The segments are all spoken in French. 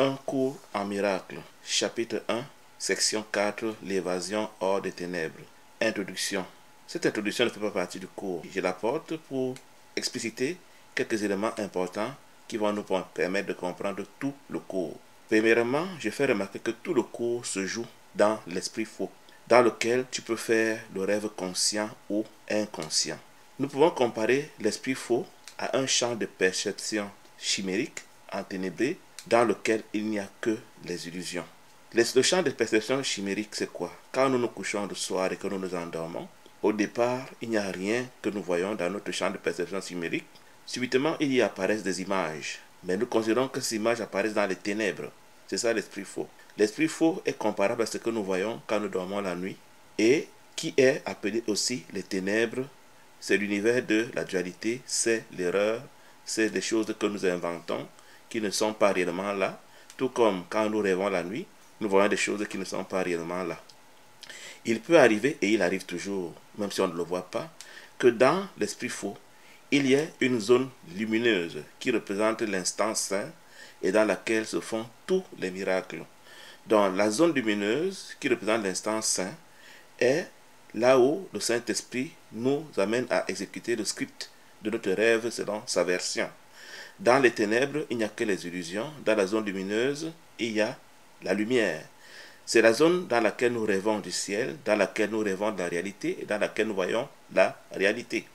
Un cours en miracle. Chapitre 1, section 4, l'évasion hors des ténèbres. Introduction. Cette introduction ne fait pas partie du cours. Je l'apporte pour expliciter quelques éléments importants qui vont nous permettre de comprendre tout le cours. Premièrement, je fais remarquer que tout le cours se joue dans l'esprit faux, dans lequel tu peux faire le rêve conscient ou inconscient. Nous pouvons comparer l'esprit faux à un champ de perception chimérique, enténébré, dans lequel il n'y a que les illusions. Le champ de perception chimérique, c'est quoi? Quand nous nous couchons le soir et que nous nous endormons, au départ, il n'y a rien que nous voyons dans notre champ de perception chimérique. Subitement, il y apparaissent des images, mais nous considérons que ces images apparaissent dans les ténèbres. C'est ça l'esprit faux. L'esprit faux est comparable à ce que nous voyons quand nous dormons la nuit et qui est appelé aussi les ténèbres. C'est l'univers de la dualité, c'est l'erreur, c'est des choses que nous inventons qui ne sont pas réellement là, tout comme quand nous rêvons la nuit, nous voyons des choses qui ne sont pas réellement là. Il peut arriver, et il arrive toujours, même si on ne le voit pas, que dans l'esprit faux, il y ait une zone lumineuse qui représente l'instant saint et dans laquelle se font tous les miracles. Donc la zone lumineuse qui représente l'instant saint est là où le Saint-Esprit nous amène à exécuter le script de notre rêve selon sa version. Dans les ténèbres, il n'y a que les illusions. Dans la zone lumineuse, il y a la lumière. C'est la zone dans laquelle nous rêvons du ciel, dans laquelle nous rêvons de la réalité et dans laquelle nous voyons la réalité.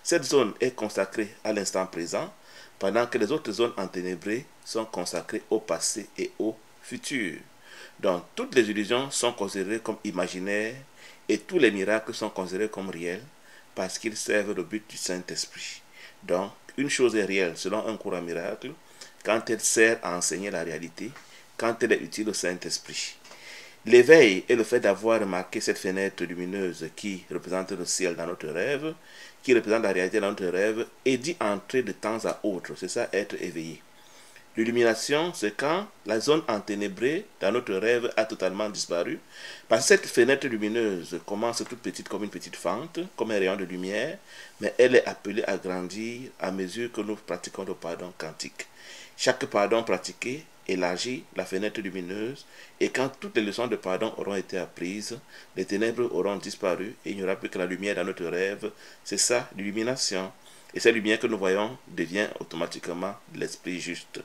Cette zone est consacrée à l'instant présent, pendant que les autres zones enténébrées sont consacrées au passé et au futur. Donc, toutes les illusions sont considérées comme imaginaires et tous les miracles sont considérés comme réels parce qu'ils servent le but du Saint-Esprit. Donc, une chose est réelle selon un cours en miracle quand elle sert à enseigner la réalité, quand elle est utile au Saint-Esprit. L'éveil est le fait d'avoir remarqué cette fenêtre lumineuse qui représente le ciel dans notre rêve, qui représente la réalité dans notre rêve, et d'y entrer de temps à autre. C'est ça, être éveillé. L'illumination, c'est quand la zone enténébrée dans notre rêve a totalement disparu. Parce que cette fenêtre lumineuse commence toute petite comme une petite fente, comme un rayon de lumière, mais elle est appelée à grandir à mesure que nous pratiquons le pardon quantique. Chaque pardon pratiqué élargit la fenêtre lumineuse, et quand toutes les leçons de pardon auront été apprises, les ténèbres auront disparu et il n'y aura plus que la lumière dans notre rêve. C'est ça l'illumination. Et cette lumière que nous voyons devient automatiquement l'esprit juste.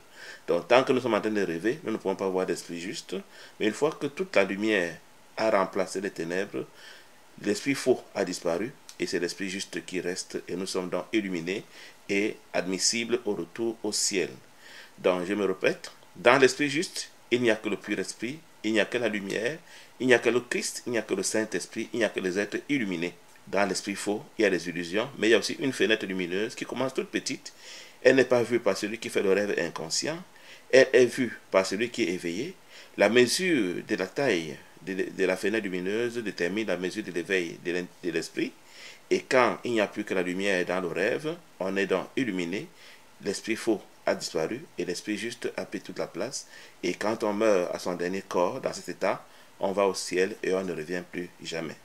Donc tant que nous sommes en train de rêver, nous ne pouvons pas voir l'esprit juste. Mais une fois que toute la lumière a remplacé les ténèbres, l'esprit faux a disparu et c'est l'esprit juste qui reste et nous sommes donc illuminés et admissibles au retour au ciel. Donc je me répète, dans l'esprit juste, il n'y a que le pur esprit, il n'y a que la lumière, il n'y a que le Christ, il n'y a que le Saint-Esprit, il n'y a que les êtres illuminés. Dans l'esprit faux, il y a des illusions, mais il y a aussi une fenêtre lumineuse qui commence toute petite. Elle n'est pas vue par celui qui fait le rêve inconscient, elle est vue par celui qui est éveillé. La mesure de la taille de la fenêtre lumineuse détermine la mesure de l'éveil de l'esprit. Et quand il n'y a plus que la lumière dans le rêve, on est donc illuminé, l'esprit faux a disparu et l'esprit juste a pris toute la place. Et quand on meurt à son dernier corps dans cet état, on va au ciel et on ne revient plus jamais.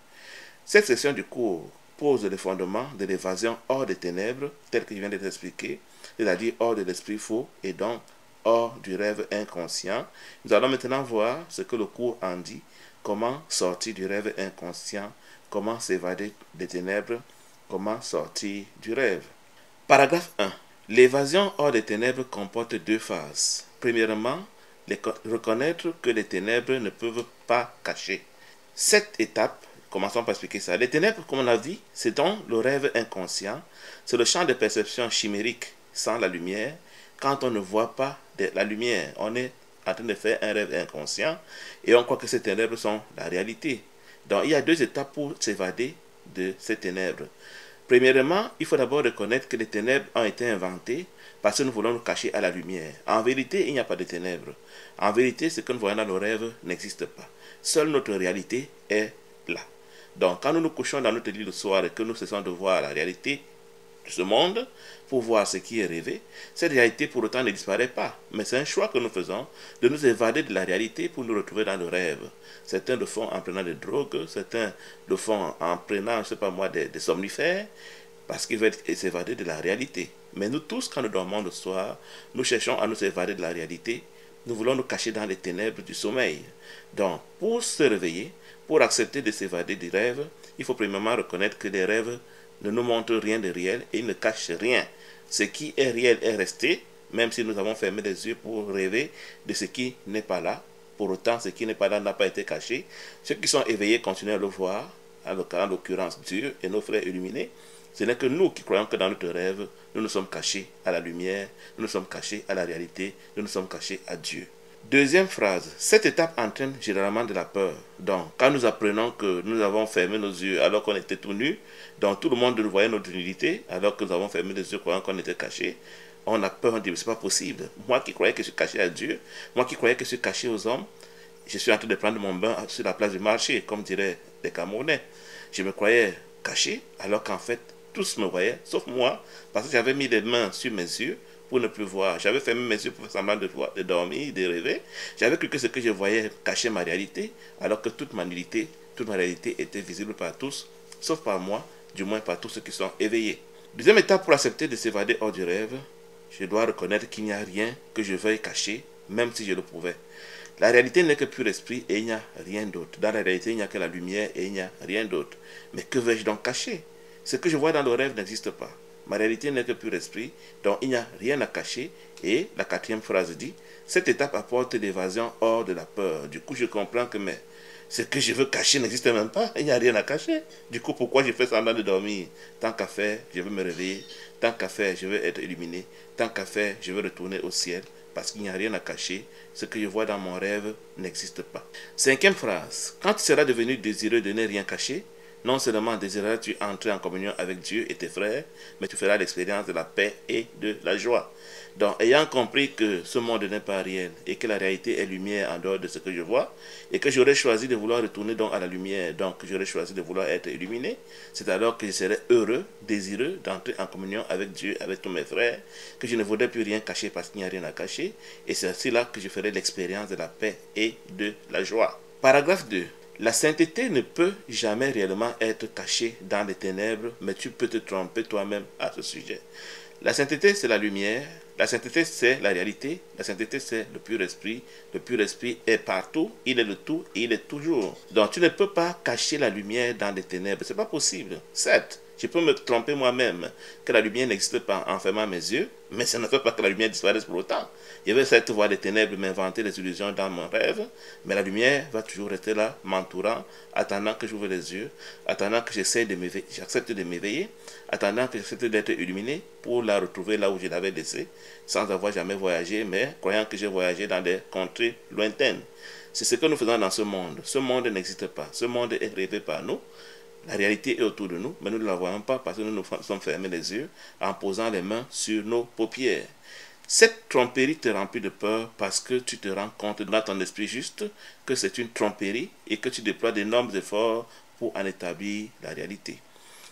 Cette section du cours pose les fondements de l'évasion hors des ténèbres, tel que je viens de t'expliquer, c'est-à-dire hors de l'esprit faux et donc hors du rêve inconscient. Nous allons maintenant voir ce que le cours en dit, comment sortir du rêve inconscient, comment s'évader des ténèbres, comment sortir du rêve. Paragraphe 1. L'évasion hors des ténèbres comporte deux phases. Premièrement, reconnaître que les ténèbres ne peuvent pas cacher. Cette étape, commençons par expliquer ça. Les ténèbres, comme on l'a dit, c'est donc le rêve inconscient. C'est le champ de perception chimérique sans la lumière. Quand on ne voit pas la lumière, on est en train de faire un rêve inconscient et on croit que ces ténèbres sont la réalité. Donc il y a deux étapes pour s'évader de ces ténèbres. Premièrement, il faut d'abord reconnaître que les ténèbres ont été inventées parce que nous voulons nous cacher à la lumière. En vérité, il n'y a pas de ténèbres. En vérité, ce que nous voyons dans nos rêves n'existe pas. Seule notre réalité est là. Donc, quand nous nous couchons dans notre lit le soir et que nous cessons de voir la réalité de ce monde pour voir ce qui est rêvé, cette réalité pour autant ne disparaît pas. Mais c'est un choix que nous faisons de nous évader de la réalité pour nous retrouver dans le rêve. Certains le font en prenant des drogues, certains le font en prenant, je ne sais pas moi, des somnifères, parce qu'ils veulent s'évader de la réalité. Mais nous tous, quand nous dormons le soir, nous cherchons à nous évader de la réalité, nous voulons nous cacher dans les ténèbres du sommeil. Donc, pour se réveiller, pour accepter de s'évader des rêves, il faut premièrement reconnaître que les rêves ne nous montrent rien de réel et ils ne cachent rien. Ce qui est réel est resté, même si nous avons fermé les yeux pour rêver de ce qui n'est pas là. Pour autant, ce qui n'est pas là n'a pas été caché. Ceux qui sont éveillés continuent à le voir, en l'occurrence Dieu et nos frères illuminés. Ce n'est que nous qui croyons que dans notre rêve, nous nous sommes cachés à la lumière, nous nous sommes cachés à la réalité, nous nous sommes cachés à Dieu. Deuxième phrase, cette étape entraîne généralement de la peur. Donc, quand nous apprenons que nous avons fermé nos yeux alors qu'on était tout nus, donc tout le monde nous voyait notre nudité alors que nous avons fermé les yeux croyant qu'on était cachés, on a peur, on dit, mais c'est pas possible. Moi qui croyais que je suis caché à Dieu, moi qui croyais que je suis caché aux hommes, je suis en train de prendre mon bain sur la place du marché, comme diraient les Camerounais. Je me croyais caché alors qu'en fait, tous me voyaient, sauf moi, parce que j'avais mis les mains sur mes yeux pour ne plus voir. J'avais fermé mes yeux pour faire semblant de voir, de dormir, de rêver. J'avais cru que ce que je voyais cachait ma réalité, alors que toute ma réalité était visible par tous, sauf par moi, du moins par tous ceux qui sont éveillés. Deuxième étape pour accepter de s'évader hors du rêve, je dois reconnaître qu'il n'y a rien que je veuille cacher, même si je le pouvais. La réalité n'est que pur esprit et il n'y a rien d'autre. Dans la réalité, il n'y a que la lumière et il n'y a rien d'autre. Mais que vais-je donc cacher? Ce que je vois dans le rêve n'existe pas. Ma réalité n'est que pur esprit, donc il n'y a rien à cacher. Et la quatrième phrase dit, cette étape apporte l'évasion hors de la peur. Du coup, je comprends que ce que je veux cacher n'existe même pas. Il n'y a rien à cacher. Du coup, pourquoi je fais semblant de dormir? Tant qu'à faire, je veux me réveiller. Tant qu'à faire, je veux être illuminé. Tant qu'à faire, je veux retourner au ciel. Parce qu'il n'y a rien à cacher. Ce que je vois dans mon rêve n'existe pas. Cinquième phrase. Quand tu seras devenu désireux de ne rien cacher, non seulement désireras-tu entrer en communion avec Dieu et tes frères, mais tu feras l'expérience de la paix et de la joie. Donc, ayant compris que ce monde n'est pas réel et que la réalité est lumière en dehors de ce que je vois, et que j'aurais choisi de vouloir retourner donc à la lumière, donc j'aurais choisi de vouloir être illuminé, c'est alors que je serais heureux, désireux d'entrer en communion avec Dieu, avec tous mes frères, que je ne voudrais plus rien cacher parce qu'il n'y a rien à cacher, et c'est ainsi là que je ferai l'expérience de la paix et de la joie. Paragraphe 2. La sainteté ne peut jamais réellement être cachée dans les ténèbres, mais tu peux te tromper toi-même à ce sujet. La sainteté, c'est la lumière. La sainteté, c'est la réalité. La sainteté, c'est le pur esprit. Le pur esprit est partout. Il est le tout et il est toujours. Donc, tu ne peux pas cacher la lumière dans les ténèbres. Ce n'est pas possible. Certes, je peux me tromper moi-même que la lumière n'existe pas en fermant mes yeux, mais ça ne fait pas que la lumière disparaisse pour autant. Je vais certes voir les ténèbres m'inventer des illusions dans mon rêve, mais la lumière va toujours rester là, m'entourant, attendant que j'ouvre les yeux, attendant que j'accepte de m'éveiller, attendant que j'accepte d'être illuminé pour la retrouver là où je l'avais laissée, sans avoir jamais voyagé, mais croyant que j'ai voyagé dans des contrées lointaines. C'est ce que nous faisons dans ce monde. Ce monde n'existe pas. Ce monde est rêvé par nous. La réalité est autour de nous, mais nous ne la voyons pas parce que nous nous sommes fermés les yeux en posant les mains sur nos paupières. Cette tromperie te remplit de peur parce que tu te rends compte dans ton esprit juste que c'est une tromperie et que tu déploies d'énormes efforts pour en établir la réalité.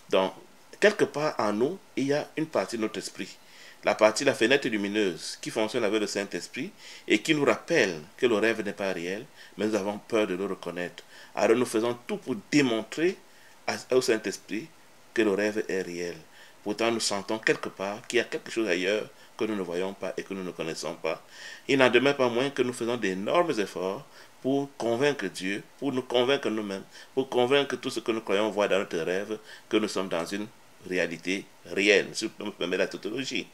Donc, quelque part en nous, il y a une partie de notre esprit, la fenêtre lumineuse qui fonctionne avec le Saint-Esprit et qui nous rappelle que le rêve n'est pas réel, mais nous avons peur de le reconnaître. Alors nous faisons tout pour démontrer au Saint-Esprit que le rêve est réel. Pourtant, nous sentons quelque part qu'il y a quelque chose ailleurs que nous ne voyons pas et que nous ne connaissons pas. Il n'en demeure pas moins que nous faisons d'énormes efforts pour convaincre Dieu, pour nous convaincre nous-mêmes, pour convaincre tout ce que nous croyons voir dans notre rêve, que nous sommes dans une réalité réelle, si on me permet la tautologie.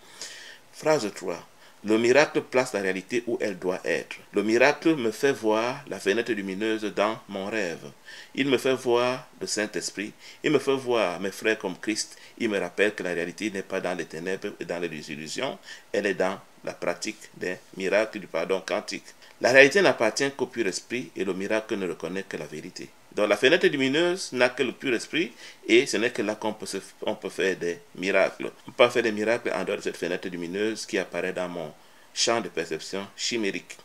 Phrase 3. Le miracle place la réalité où elle doit être. Le miracle me fait voir la fenêtre lumineuse dans mon rêve. Il me fait voir le Saint-Esprit. Il me fait voir mes frères comme Christ. Il me rappelle que la réalité n'est pas dans les ténèbres et dans les illusions. Elle est dans la pratique des miracles du pardon quantique. La réalité n'appartient qu'au pur esprit et le miracle ne reconnaît que la vérité. Donc la fenêtre lumineuse n'a que le pur esprit et ce n'est que là qu'on peut faire des miracles. On peut faire des miracles en dehors de cette fenêtre lumineuse qui apparaît dans mon champ de perception chimérique.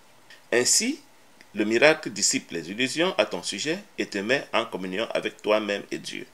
Ainsi, le miracle dissipe les illusions à ton sujet et te met en communion avec toi-même et Dieu.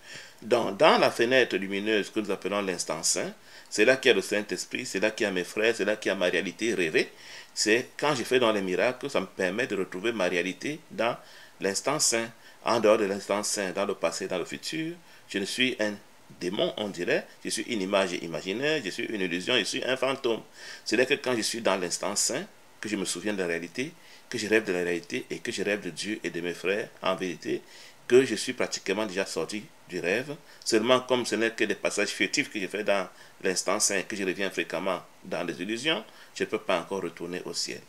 Donc, dans la fenêtre lumineuse que nous appelons l'instant saint, c'est là qu'il y a le Saint-Esprit, c'est là qu'il y a mes frères, c'est là qu'il y a ma réalité rêvée. C'est quand je fais dans les miracles, ça me permet de retrouver ma réalité dans l'instant saint. En dehors de l'instant saint, dans le passé, dans le futur, je ne suis un démon, on dirait, je suis une image imaginaire, je suis une illusion, je suis un fantôme. C'est là que quand je suis dans l'instant saint, que je me souviens de la réalité, que je rêve de la réalité et que je rêve de Dieu et de mes frères en vérité, que je suis pratiquement déjà sorti du rêve. Seulement comme ce n'est que des passages furtifs que je fais dans l'instant saint et que je reviens fréquemment dans les illusions, je ne peux pas encore retourner au ciel.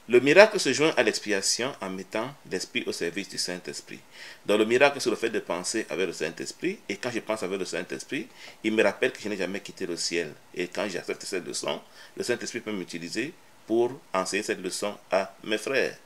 Le miracle se joint à l'expiation en mettant l'esprit au service du Saint-Esprit. Donc le miracle, c'est le fait de penser avec le Saint-Esprit. Et quand je pense avec le Saint-Esprit, il me rappelle que je n'ai jamais quitté le ciel. Et quand j'accepte cette leçon, le Saint-Esprit peut m'utiliser pour enseigner cette leçon à mes frères.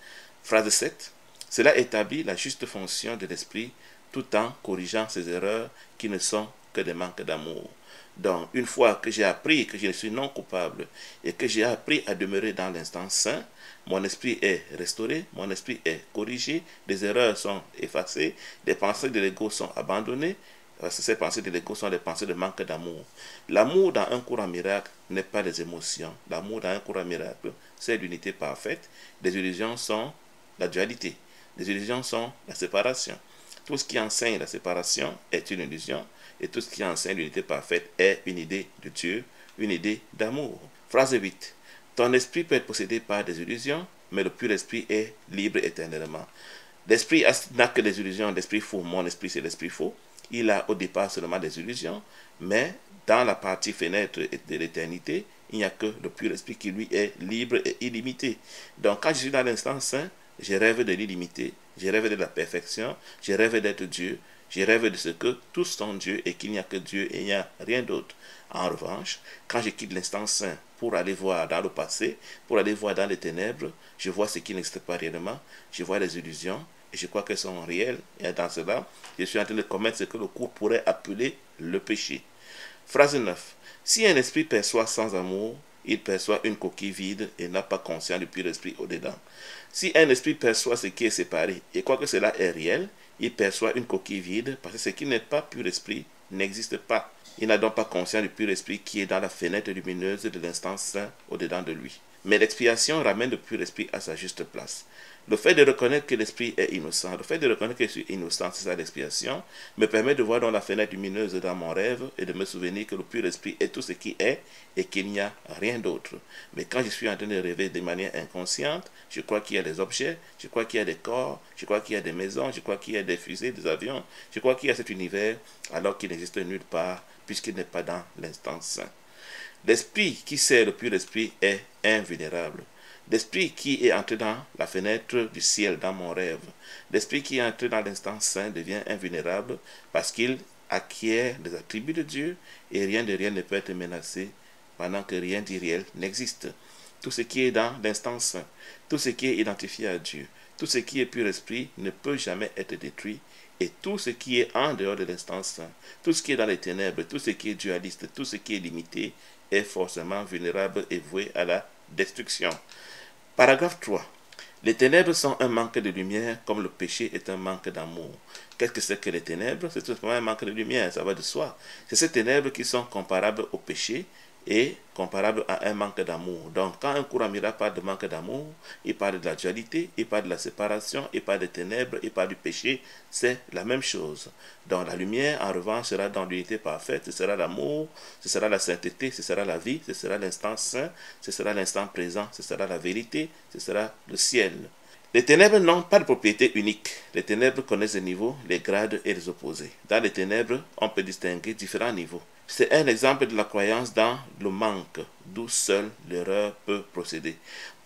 Phrase 7. Cela établit la juste fonction de l'esprit tout en corrigeant ses erreurs qui ne sont que des manques d'amour. Donc, une fois que j'ai appris que je suis non coupable et que j'ai appris à demeurer dans l'instant saint, mon esprit est restauré, mon esprit est corrigé, les erreurs sont effacées, les pensées de l'ego sont abandonnées, parce que ces pensées de l'ego sont des pensées de manque d'amour. L'amour dans un courant miracle n'est pas des émotions. L'amour dans un courant miracle, c'est l'unité parfaite. Les illusions sont la dualité. Les illusions sont la séparation. Tout ce qui enseigne la séparation est une illusion, et tout ce qui enseigne l'unité parfaite est une idée de Dieu, une idée d'amour. Phrase 8. Ton esprit peut être possédé par des illusions, mais le pur esprit est libre éternellement. L'esprit n'a que des illusions, l'esprit faux. Mon esprit, c'est l'esprit faux. Il a au départ seulement des illusions, mais dans la partie fenêtre de l'éternité, il n'y a que le pur esprit qui lui est libre et illimité. Donc quand je suis dans l'instant saint, je rêve de l'illimité, je rêve de la perfection, je rêve d'être Dieu, je rêve de ce que tous sont Dieu et qu'il n'y a que Dieu et il n'y a rien d'autre. En revanche, quand je quitte l'instant saint pour aller voir dans le passé, pour aller voir dans les ténèbres, je vois ce qui n'existe pas réellement, je vois les illusions et je crois qu'elles sont réelles. Et dans cela, je suis en train de commettre ce que le cours pourrait appeler le péché. Phrase 9. Si un esprit perçoit sans amour, il perçoit une coquille vide et n'a pas conscience du pur esprit au-dedans. Si un esprit perçoit ce qui est séparé et croit que cela est réel, il perçoit une coquille vide parce que ce qui n'est pas pur esprit n'existe pas. Il n'a donc pas conscience du pur esprit qui est dans la fenêtre lumineuse de l'instant saint au-dedans de lui. Mais l'expiation ramène le pur esprit à sa juste place. Le fait de reconnaître que l'esprit est innocent, le fait de reconnaître que je suis innocent, c'est ça l'expiation, me permet de voir dans la fenêtre lumineuse dans mon rêve et de me souvenir que le pur esprit est tout ce qui est et qu'il n'y a rien d'autre. Mais quand je suis en train de rêver de manière inconsciente, je crois qu'il y a des objets, je crois qu'il y a des corps, je crois qu'il y a des maisons, je crois qu'il y a des fusées, des avions, je crois qu'il y a cet univers alors qu'il n'existe nulle part puisqu'il n'est pas dans l'instant saint. L'esprit qui sert le pur esprit est invulnérable. L'esprit qui est entré dans la fenêtre du ciel dans mon rêve, l'esprit qui est entré dans l'instant saint devient invulnérable parce qu'il acquiert les attributs de Dieu et rien de réel ne peut être menacé pendant que rien d'irréel n'existe. Tout ce qui est dans l'instant saint, tout ce qui est identifié à Dieu, tout ce qui est pur esprit ne peut jamais être détruit et tout ce qui est en dehors de l'instant saint, tout ce qui est dans les ténèbres, tout ce qui est dualiste, tout ce qui est limité est forcément vulnérable et voué à la destruction. Paragraphe 3. Les ténèbres sont un manque de lumière comme le péché est un manque d'amour. Qu'est-ce que c'est que les ténèbres? C'est tout simplement un manque de lumière, ça va de soi. C'est ces ténèbres qui sont comparables au péché et comparables à un manque d'amour. Donc quand un courant miracle parle de manque d'amour, il parle de la dualité, il parle de la séparation, il parle des ténèbres, il parle du péché, c'est la même chose. Donc la lumière en revanche sera dans l'unité parfaite, ce sera l'amour, ce sera la sainteté, ce sera la vie, ce sera l'instant saint, ce sera l'instant présent, ce sera la vérité, ce sera le ciel. Les ténèbres n'ont pas de propriété unique. Les ténèbres connaissent les niveaux, les grades et les opposés. Dans les ténèbres, on peut distinguer différents niveaux. C'est un exemple de la croyance dans le manque, d'où seule l'erreur peut procéder.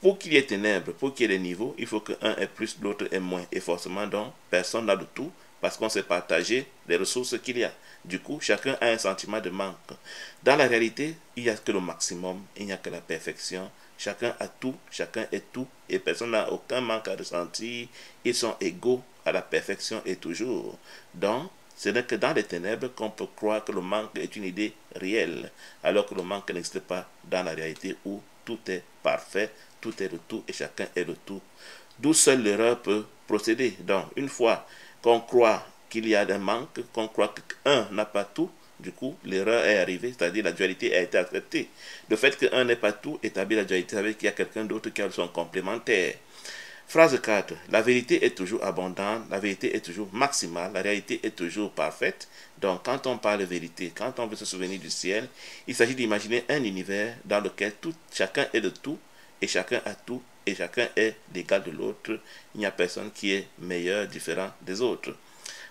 Pour qu'il y ait ténèbres, pour qu'il y ait des niveaux, il faut que un ait plus, l'autre ait moins. Et forcément, donc, personne n'a de tout parce qu'on s'est partagé les ressources qu'il y a. Du coup, chacun a un sentiment de manque. Dans la réalité, il n'y a que le maximum, il n'y a que la perfection. Chacun a tout, chacun est tout, et personne n'a aucun manque à ressentir. Ils sont égaux à la perfection et toujours. Donc, ce n'est que dans les ténèbres qu'on peut croire que le manque est une idée réelle, alors que le manque n'existe pas dans la réalité où tout est parfait, tout est le tout et chacun est le tout. D'où seule l'erreur peut procéder. Donc, une fois qu'on croit qu'il y a un manque, qu'on croit qu'un n'a pas tout, du coup, l'erreur est arrivée, c'est-à-dire la dualité a été acceptée. Le fait qu'un n'ait pas tout établit la dualité avec qu'il y a quelqu'un d'autre qui a son complémentaire. Phrase 4. La vérité est toujours abondante, la vérité est toujours maximale, la réalité est toujours parfaite. Donc, quand on parle de vérité, quand on veut se souvenir du ciel, il s'agit d'imaginer un univers dans lequel chacun est de tout et chacun a tout, et chacun est l'égal de l'autre. Il n'y a personne qui est meilleur, différent des autres.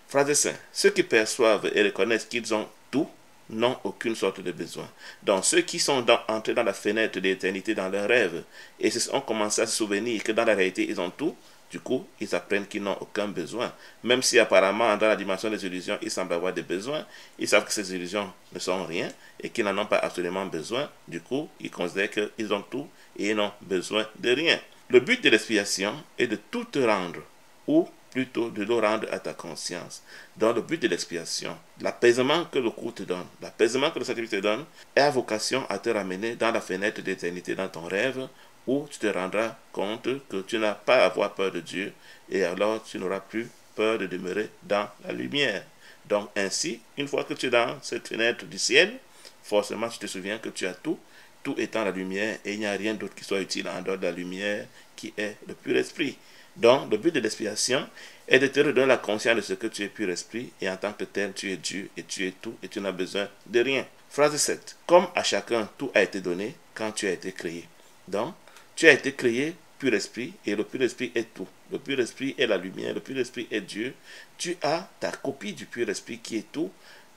Phrase 5. Ceux qui perçoivent et reconnaissent qu'ils ont tout n'ont aucune sorte de besoin. Donc ceux qui sont entrés dans la fenêtre de l'éternité dans leurs rêves et ont commencé à se souvenir que dans la réalité ils ont tout, du coup ils apprennent qu'ils n'ont aucun besoin. Même si apparemment dans la dimension des illusions ils semblent avoir des besoins, ils savent que ces illusions ne sont rien et qu'ils n'en ont pas absolument besoin. Du coup ils considèrent qu'ils ont tout et ils n'ont besoin de rien. Le but de l'expiation est de tout te rendre, ou plutôt de le rendre à ta conscience. Dans le but de l'expiation, l'apaisement que le cours te donne, l'apaisement que le sacrifice te donne, a vocation à te ramener dans la fenêtre d'éternité, dans ton rêve, où tu te rendras compte que tu n'as pas à avoir peur de Dieu, et alors tu n'auras plus peur de demeurer dans la lumière. Donc ainsi, une fois que tu es dans cette fenêtre du ciel, forcément tu te souviens que tu as tout, tout étant la lumière, et il n'y a rien d'autre qui soit utile en dehors de la lumière, qui est le pur esprit. Donc, le but de l'expiation est de te redonner la conscience de ce que tu es pur esprit, et en tant que tel, tu es Dieu, et tu es tout, et tu n'as besoin de rien. Phrase 7. Comme à chacun, tout a été donné quand tu as été créé. Donc, tu as été créé pur esprit, et le pur esprit est tout. Le pur esprit est la lumière, le pur esprit est Dieu. Tu as ta copie du pur esprit qui est tout,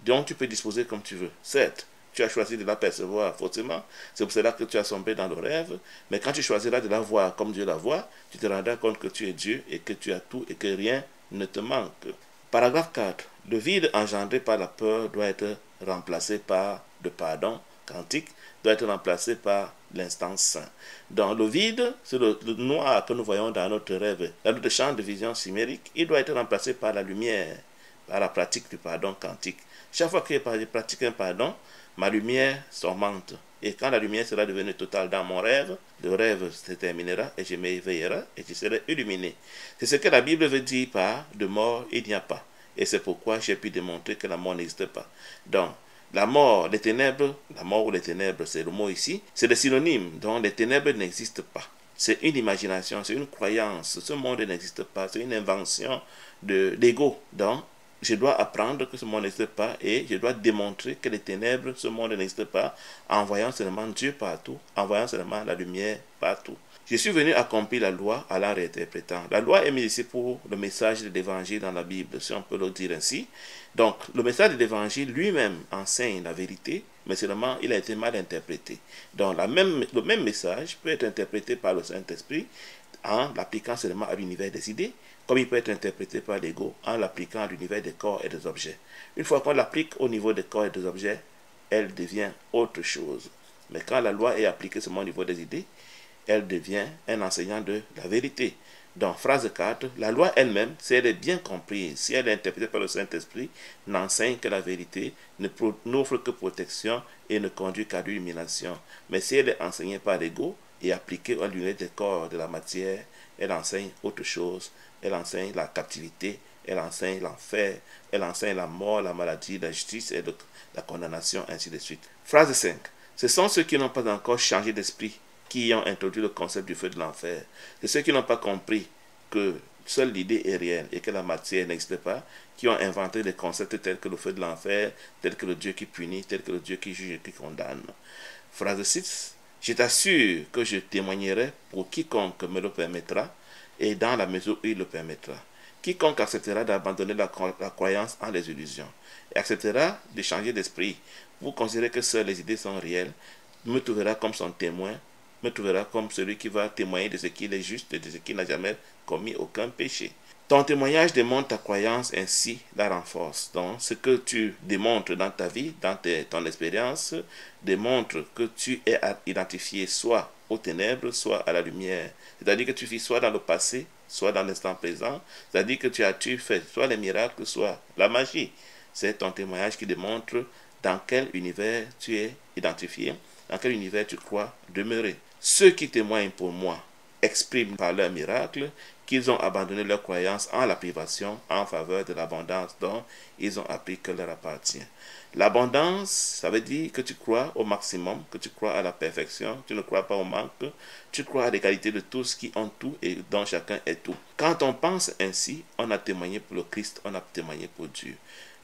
dont tu peux disposer comme tu veux. Certes, tu as choisi de l'apercevoir faussement, c'est pour cela que tu as sombré dans le rêve, mais quand tu choisiras de la voir comme Dieu la voit, tu te rendras compte que tu es Dieu et que tu as tout et que rien ne te manque. Paragraphe 4. Le vide engendré par la peur doit être remplacé par le pardon quantique, doit être remplacé par l'instant saint. Dans le vide, c'est le noir que nous voyons dans notre rêve, dans notre champ de vision chimérique, il doit être remplacé par la lumière, par la pratique du pardon quantique. Chaque fois que je pratique un pardon, ma lumière s'augmente. Et quand la lumière sera devenue totale dans mon rêve, le rêve se terminera et je m'éveillerai et je serai illuminé. C'est ce que la Bible veut dire par de mort il n'y a pas. Et c'est pourquoi j'ai pu démontrer que la mort n'existe pas. Donc, la mort, les ténèbres, la mort ou les ténèbres, c'est le mot ici, c'est des synonymes. Donc, les ténèbres n'existent pas. C'est une imagination, c'est une croyance. Ce monde n'existe pas, c'est une invention de l'ego. Donc, je dois apprendre que ce monde n'existe pas et je dois démontrer que les ténèbres, ce monde n'existe pas, en voyant seulement Dieu partout, en voyant seulement la lumière partout. Je suis venu accomplir la loi en la réinterprétant. La loi est mise ici pour le message de l'évangile dans la Bible, si on peut le dire ainsi. Donc, le message de l'évangile lui-même enseigne la vérité, mais seulement il a été mal interprété. Donc, le même message peut être interprété par le Saint-Esprit en l'appliquant seulement à l'univers des idées, comme il peut être interprété par l'ego en l'appliquant à l'univers des corps et des objets. Une fois qu'on l'applique au niveau des corps et des objets, elle devient autre chose. Mais quand la loi est appliquée seulement au niveau des idées, elle devient un enseignant de la vérité. Dans phrase 4, la loi elle-même, si elle est bien comprise, si elle est interprétée par le Saint-Esprit, n'enseigne que la vérité, n'offre que protection et ne conduit qu'à l'illumination. Mais si elle est enseignée par l'ego et appliquée à l'unité des corps de la matière, elle enseigne autre chose. Elle enseigne la captivité, elle enseigne l'enfer, elle enseigne la mort, la maladie, la justice et la condamnation, ainsi de suite. Phrase 5. Ce sont ceux qui n'ont pas encore changé d'esprit qui ont introduit le concept du feu de l'enfer. C'est ceux qui n'ont pas compris que seule l'idée est réelle et que la matière n'existe pas, qui ont inventé des concepts tels que le feu de l'enfer, tels que le Dieu qui punit, tel que le Dieu qui juge et qui condamne. Phrase 6. Je t'assure que je témoignerai pour quiconque me le permettra et dans la mesure où il le permettra. Quiconque acceptera d'abandonner la croyance en les illusions et acceptera de changer d'esprit pour considérer que seules les idées sont réelles, me trouvera comme son témoin, me trouvera comme celui qui va témoigner de ce qu'il est juste et de ce qu'il n'a jamais commis aucun péché. Ton témoignage démontre ta croyance, ainsi la renforce. Donc, ce que tu démontres dans ta vie, dans ton expérience, démontre que tu es identifié soit aux ténèbres, soit à la lumière. C'est-à-dire que tu vis soit dans le passé, soit dans l'instant présent. C'est-à-dire que tu fais soit les miracles, soit la magie. C'est ton témoignage qui démontre dans quel univers tu es identifié, dans quel univers tu crois demeurer. Ceux qui témoignent pour moi expriment par leurs miracles qu'ils ont abandonné leur croyance en la privation en faveur de l'abondance dont ils ont appris que leur appartient. L'abondance, ça veut dire que tu crois au maximum, que tu crois à la perfection, tu ne crois pas au manque, tu crois à l'égalité de tous qui ont tout et dont chacun est tout. Quand on pense ainsi, on a témoigné pour le Christ, on a témoigné pour Dieu.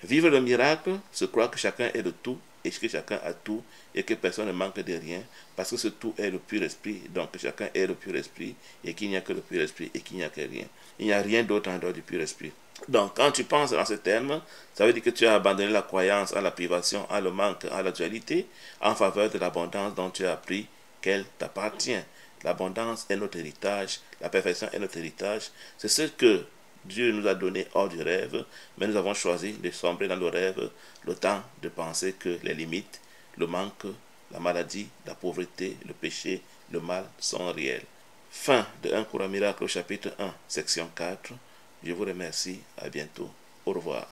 Vivre le miracle, se croire que chacun est de tout, et que chacun a tout et que personne ne manque de rien, parce que ce tout est le pur esprit, donc que chacun est le pur esprit et qu'il n'y a que le pur esprit et qu'il n'y a que rien. Il n'y a rien d'autre en dehors du pur esprit. Donc quand tu penses en ce terme, ça veut dire que tu as abandonné la croyance à la privation, à le manque, à la dualité, en faveur de l'abondance dont tu as appris qu'elle t'appartient. L'abondance est notre héritage, la perfection est notre héritage. C'est ce que Dieu nous a donné hors du rêve, mais nous avons choisi de sombrer dans le rêve le temps de penser que les limites, le manque, la maladie, la pauvreté, le péché, le mal sont réels. Fin de 1 Cours à Miracle au chapitre 1, section 4. Je vous remercie. À bientôt. Au revoir.